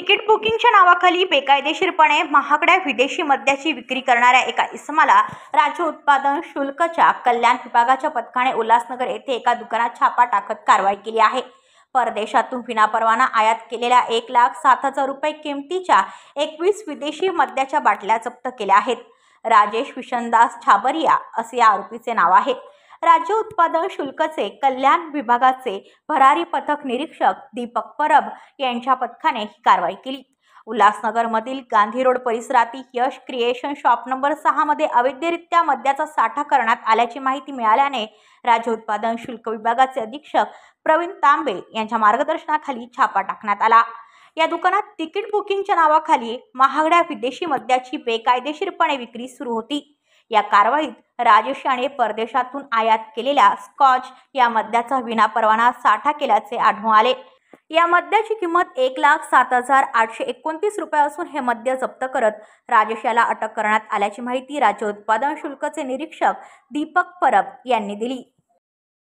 Ticket बुकिंगच्या नावाखाली बेकायदेशीरपणे महागड्या विदेशी मद्याची विक्री करणाऱ्या एका इसमाला राज्य उत्पादन शुल्कच्या कल्याण विभागाच्या पथकाने उल्हासनगर येथे एका दुकानात छापा टाकत कारवाई केली आहे। परदेशातून विनापरवाना आयात केलेल्या 1,07,000 रुपये किमतीच्या 21 विदेशी मद्याच्या बाटल्या जप्त केल्या आहेत। राजेश विशनदास छाबरिया असे या आरोपीचे नाव आहे। राज्य उत्पादन शुल्कचे कल्याण विभागाचे भरारी पथक निरीक्षक दीपक परब यांच्या पथकाने ही कारवाई केली। उल्हासनगरमधील गांधी रोड परिसरातील यश क्रिएशन शॉप नंबर 6 मध्ये अवैधरित्या मद्याचा साठा करण्यात आल्याची माहिती मिळाल्याने राज्य उत्पादन शुल्क विभागाचे अधीक्षक प्रवीण तांबे यांच्या मार्गदर्शनाखाली छापा टाकण्यात आला। या दुकानात तिकीट बुकिंगच्या नावाखाली महागड्या विदेशी मद्याची बेकायदेशीरपणे विक्री सुरू होती। या कारवाईत राजेश याने परदेशातून आयात केलेल्या स्कॉच या मद्याचा विनापरवाना साठा केल्याचे आढळून आले। या मद्याची किंमत 1,07,829 रुपये असून हे मद्य जप्त करत राजेश याला अटक करण्यात आल्याची माहिती राज्य उत्पादन शुल्कचे निरीक्षक दीपक परब यांनी दिली।